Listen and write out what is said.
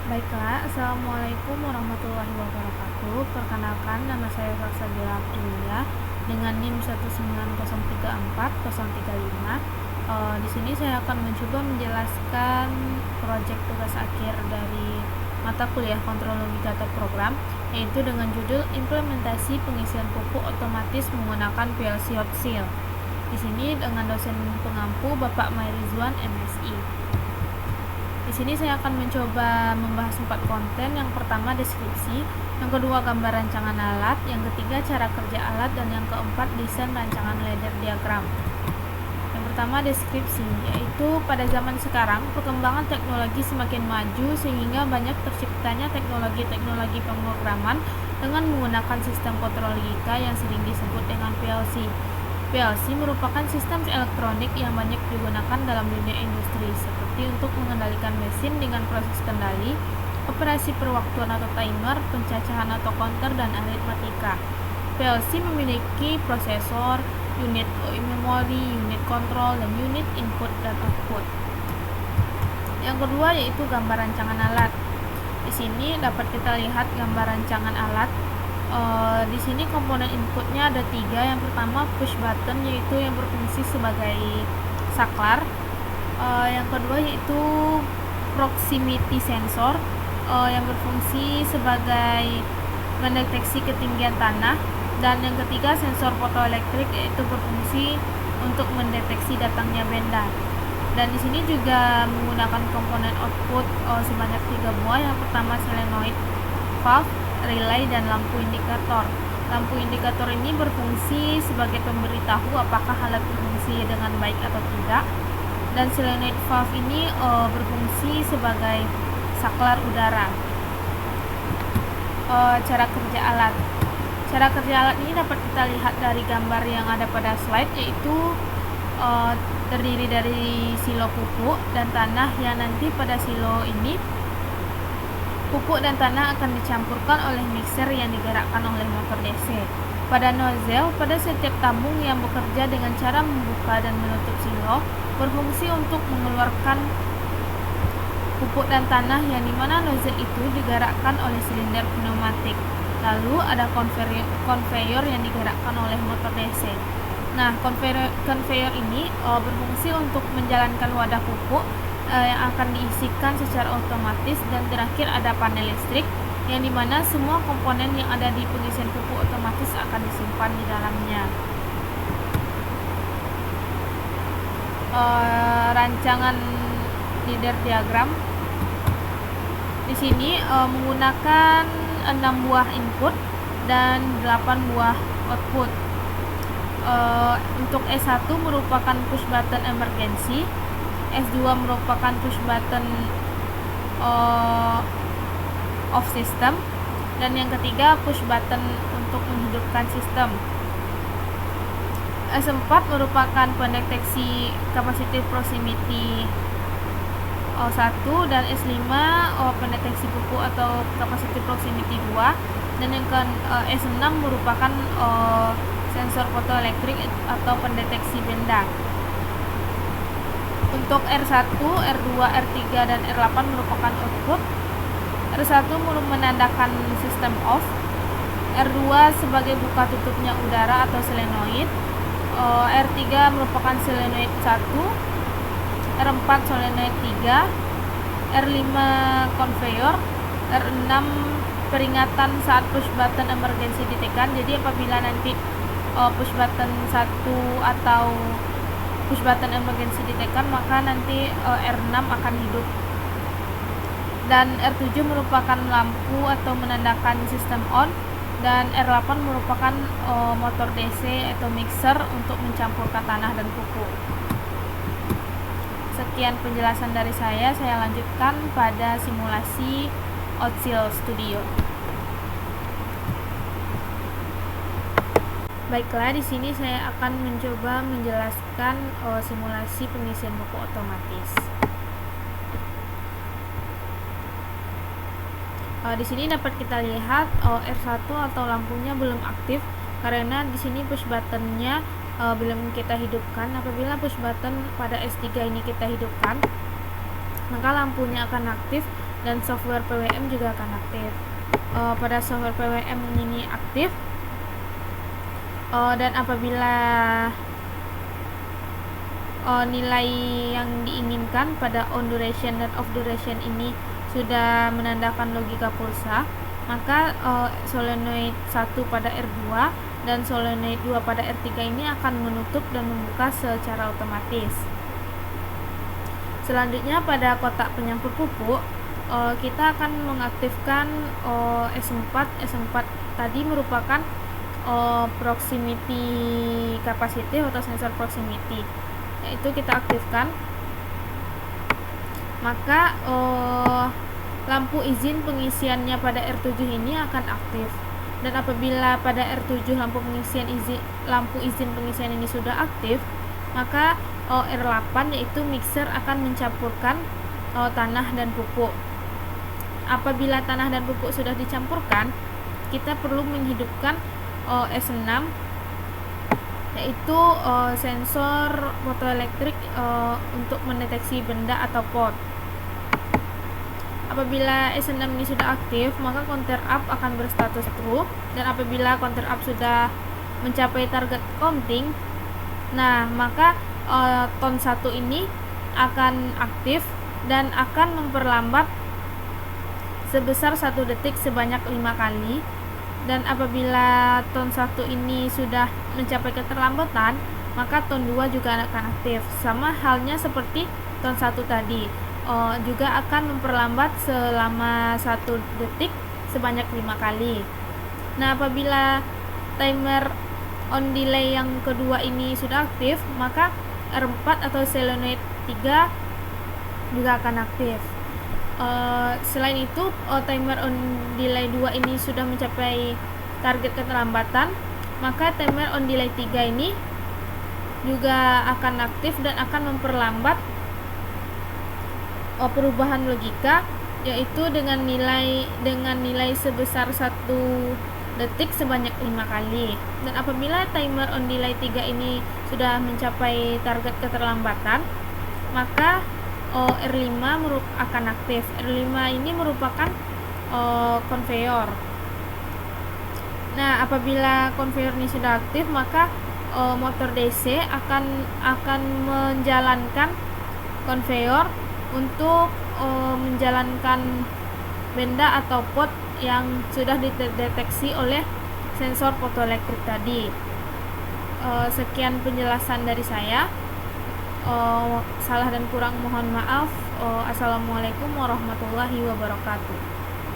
Baiklah, Assalamualaikum warahmatullahi wabarakatuh. Perkenalkan, nama saya Salsabila Aprilia dengan NIM 19034-035. Di sini saya akan mencoba menjelaskan proyek tugas akhir dari mata kuliah Kontrol Logika atau Program, yaitu dengan judul Implementasi Pengisian Pupuk Otomatis Menggunakan PLC Hot Seal. Di sini dengan dosen pengampu Bapak Mairizwan MSI. Di sini saya akan mencoba membahas 4 konten. Yang pertama deskripsi, yang kedua gambar rancangan alat, yang ketiga cara kerja alat, dan yang keempat desain rancangan ladder diagram. Yang pertama deskripsi, yaitu pada zaman sekarang perkembangan teknologi semakin maju sehingga banyak terciptanya teknologi-teknologi pemrograman dengan menggunakan sistem kontrol logika yang sering disebut dengan PLC. PLC merupakan sistem elektronik yang banyak digunakan dalam dunia industri, seperti untuk mengendalikan mesin dengan proses kendali, operasi perwaktuan atau timer, pencacahan atau counter, dan aritmatika. PLC memiliki prosesor, unit memori, unit kontrol, dan unit input dan output. Yang kedua yaitu gambar rancangan alat. Di sini dapat kita lihat gambar rancangan alat. Di sini komponen inputnya ada 3. Yang pertama push button, yaitu yang berfungsi sebagai saklar. Yang kedua yaitu proximity sensor, yang berfungsi sebagai mendeteksi ketinggian tanah. Dan yang ketiga sensor fotoelektrik, yaitu berfungsi untuk mendeteksi datangnya benda. Dan di sini juga menggunakan komponen output sebanyak 3 buah. Yang pertama solenoid valve, relay, dan lampu indikator. Lampu indikator ini berfungsi sebagai pemberitahu apakah alat berfungsi dengan baik atau tidak. Dan solenoid valve ini berfungsi sebagai saklar udara. Cara kerja alat. Cara kerja alat ini dapat kita lihat dari gambar yang ada pada slide, yaitu terdiri dari silo pupuk dan tanah, yang nanti pada silo ini pupuk dan tanah akan dicampurkan oleh mixer yang digerakkan oleh motor DC. Pada nozzle, pada setiap tabung yang bekerja dengan cara membuka dan menutup silo, berfungsi untuk mengeluarkan pupuk dan tanah, yang dimana nozzle itu digerakkan oleh silinder pneumatik. Lalu ada conveyor yang digerakkan oleh motor DC. Nah, conveyor ini berfungsi untuk menjalankan wadah pupuk yang akan diisikan secara otomatis, dan terakhir ada panel listrik yang dimana semua komponen yang ada di pengisian pupuk otomatis akan disimpan di dalamnya. Rancangan ladder diagram di sini menggunakan 6 buah input dan 8 buah output. Untuk S1 merupakan push button emergency, S2 merupakan push button off system, dan yang ketiga push button untuk menghidupkan sistem. S4 merupakan pendeteksi capacitive proximity 1, dan S5 pendeteksi pupuk atau capacitive proximity 2, dan yang S6 merupakan sensor fotoelektrik atau pendeteksi benda. Untuk R1, R2, R3, dan R8 merupakan output. R1 menandakan sistem off, R2 sebagai buka tutupnya udara atau solenoid, R3 merupakan solenoid 1, R4 solenoid 3, R5 conveyor, R6 peringatan saat push button emergency ditekan. Jadi apabila nanti push button 1 atau push button emergency ditekan, maka nanti R6 akan hidup. Dan R7 merupakan lampu atau menandakan sistem on, dan R8 merupakan motor DC atau mixer untuk mencampurkan tanah dan pupuk. Sekian penjelasan dari saya lanjutkan pada simulasi Outseal Studio. Baiklah, di sini saya akan mencoba menjelaskan simulasi pengisian pupuk otomatis. Di sini dapat kita lihat R1 atau lampunya belum aktif karena di sini push buttonnya belum kita hidupkan. Apabila push button pada S3 ini kita hidupkan, maka lampunya akan aktif dan software PWM juga akan aktif. Pada software PWM ini aktif, dan apabila nilai yang diinginkan pada on duration dan off duration ini sudah menandakan logika pulsa, maka solenoid 1 pada R2 dan solenoid 2 pada R3 ini akan menutup dan membuka secara otomatis. Selanjutnya pada kotak penyampur pupuk, kita akan mengaktifkan S4. S4 tadi merupakan proximity capacitive atau sensor proximity, yaitu kita aktifkan, maka lampu izin pengisiannya pada R7 ini akan aktif. Dan apabila pada R7 lampu izin pengisian ini sudah aktif, maka R8 yaitu mixer akan mencampurkan tanah dan pupuk. Apabila tanah dan pupuk sudah dicampurkan, kita perlu menghidupkan S6, yaitu sensor fotoelektrik untuk mendeteksi benda atau pot. Apabila S6 ini sudah aktif, maka counter up akan berstatus true, dan apabila counter up sudah mencapai target counting, maka ton 1 ini akan aktif dan akan memperlambat sebesar 1 detik sebanyak 5 kali. Dan apabila ton 1 ini sudah mencapai keterlambatan, maka ton 2 juga akan aktif. Sama halnya seperti ton 1 tadi, juga akan memperlambat selama 1 detik sebanyak 5 kali. Apabila timer on delay yang kedua ini sudah aktif, maka R4 atau solenoid 3 juga akan aktif. Selain itu, timer on delay 2 ini sudah mencapai target keterlambatan, maka timer on delay 3 ini juga akan aktif dan akan memperlambat perubahan logika, yaitu dengan nilai sebesar 1 detik sebanyak 5 kali. Dan apabila timer on delay 3 ini sudah mencapai target keterlambatan, maka R5 akan aktif. R5 ini merupakan konveyor. Apabila konveyor ini sudah aktif, maka motor DC akan menjalankan konveyor untuk menjalankan benda atau pot yang sudah dideteksi oleh sensor fotoelektrik tadi. Sekian penjelasan dari saya. Salah dan kurang mohon maaf. Assalamualaikum warahmatullahi wabarakatuh.